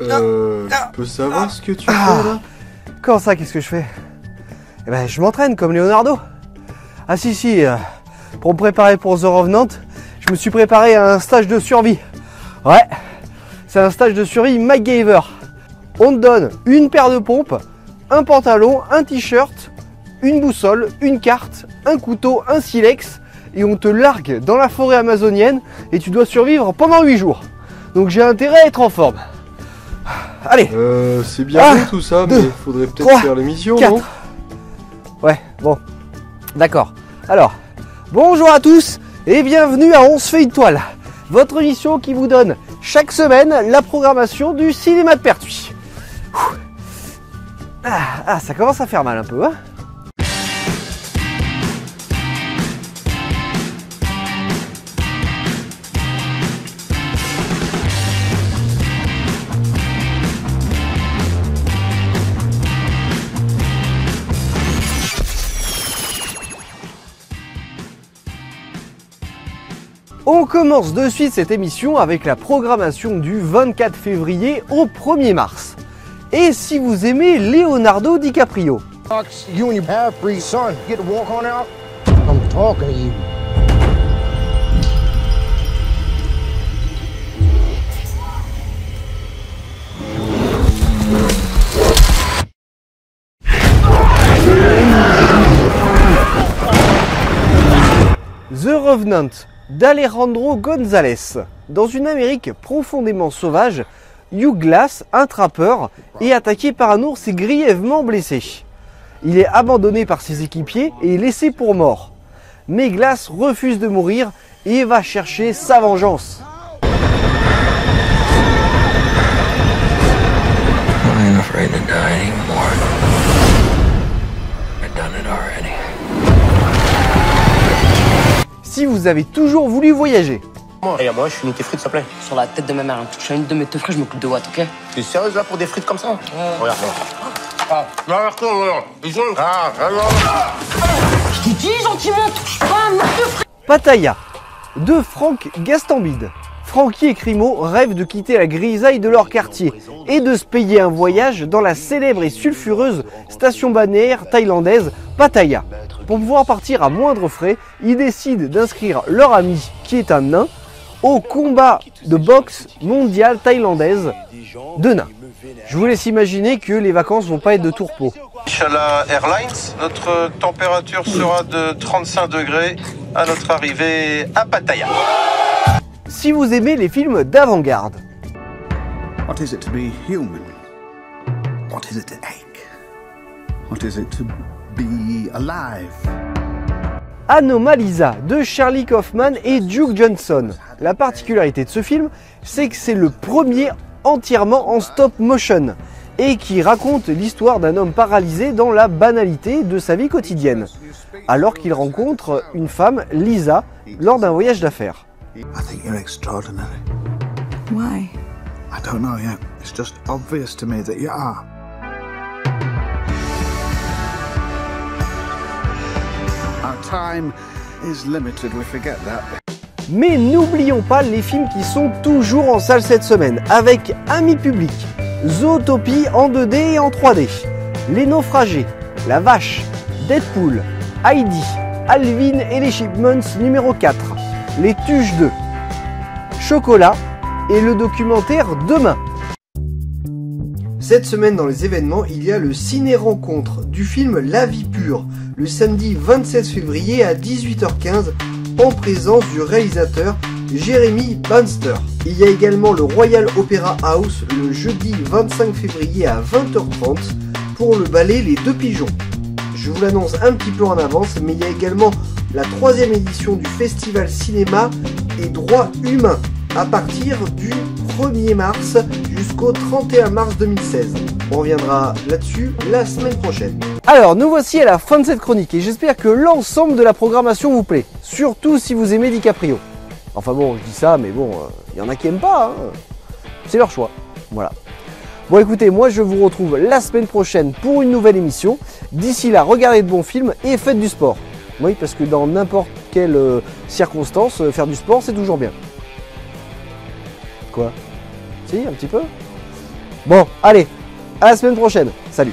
Je peux savoir ce que tu fais là? Comment ça, qu'est-ce que je fais? Eh ben, je m'entraîne comme Leonardo. Ah si, pour me préparer pour The Revenant, je me suis préparé à un stage de survie. Ouais, c'est un stage de survie MacGyver. On te donne une paire de pompes, un pantalon, un t-shirt, une boussole, une carte, un couteau, un silex, et on te largue dans la forêt amazonienne et tu dois survivre pendant 8 jours. Donc j'ai intérêt à être en forme. Allez. C'est bien beau tout ça, mais il faudrait peut-être faire l'émission, non? Ouais, bon, d'accord. Alors, bonjour à tous et bienvenue à On se fait une toile, votre émission qui vous donne chaque semaine la programmation du cinéma de Pertuis. Ah, ça commence à faire mal un peu, hein? On commence de suite cette émission avec la programmation du 24 février au 1er mars. Et si vous aimez Leonardo DiCaprio, You and your half-breed son get to walk on out. I'm talking to you. The Revenant d'Alejandro González. Dans une Amérique profondément sauvage, Hugh Glass, un trappeur, est attaqué par un ours et grièvement blessé. Il est abandonné par ses équipiers et laissé pour mort. Mais Glass refuse de mourir et va chercher sa vengeance. I'm afraid to die anymore. I've done it already. Si vous avez toujours voulu voyager, Et moi, je finis tes frites, s'il te plaît. Sur la tête de ma mère, hein. Je suis une de mes teufs, je m'occupe de Watt, ok? T'es sérieuse là pour des frites comme ça? Regarde, regarde. Regarde. Je t'ai dit gentiment, touche pas un mec de frites. Pattaya, de Franck Gastambide. Francky et Crimo rêvent de quitter la grisaille de leur quartier et de se payer un voyage dans la célèbre et sulfureuse station balnéaire thaïlandaise Pattaya. Pour pouvoir partir à moindre frais, ils décident d'inscrire leur ami, qui est un nain, au combat de boxe mondiale thaïlandaise de nains. Je vous laisse imaginer que les vacances vont pas être de tourpeau. Inshallah Airlines, notre température sera de 35 degrés à notre arrivée à Pattaya. Si vous aimez les films d'avant-garde, What is it to be human? What is it to ache? What is it to be alive? Anomalisa de Charlie Kaufman et Duke Johnson. La particularité de ce film, c'est que c'est le premier entièrement en stop motion et qui raconte l'histoire d'un homme paralysé dans la banalité de sa vie quotidienne, alors qu'il rencontre une femme, Lisa, lors d'un voyage d'affaires. I think you're extraordinary. Why? I don't know yet. It's just obvious to me that you are. Our time is limited, we forget that. Mais n'oublions pas les films qui sont toujours en salle cette semaine, avec Amis Publics, Zootopie en 2D et en 3D, Les Naufragés, La Vache, Deadpool, Heidi, Alvin et les Chipmunks numéro 4, Les Tuches 2, Chocolat et le documentaire Demain. Cette semaine dans les événements, il y a le ciné-rencontre du film La Vie Pure, le samedi 26 février à 18h15, en présence du réalisateur Jeremy Banster. Il y a également le Royal Opera House le jeudi 25 février à 20h30 pour le ballet Les Deux Pigeons. Je vous l'annonce un petit peu en avance, mais il y a également la 3e édition du Festival Cinéma et Droits Humains à partir du 1er mars jusqu'au 31 mars 2016. On reviendra là-dessus la semaine prochaine. Alors, nous voici à la fin de cette chronique et j'espère que l'ensemble de la programmation vous plaît. Surtout si vous aimez DiCaprio. Enfin bon, je dis ça, mais bon, il y en a qui aiment pas. Hein. C'est leur choix. Voilà. Bon écoutez, moi je vous retrouve la semaine prochaine pour une nouvelle émission. D'ici là, regardez de bons films et faites du sport. Oui, parce que dans n'importe quelle circonstance, faire du sport, c'est toujours bien. Quoi? Si, un petit peu? Bon, allez, à la semaine prochaine. Salut.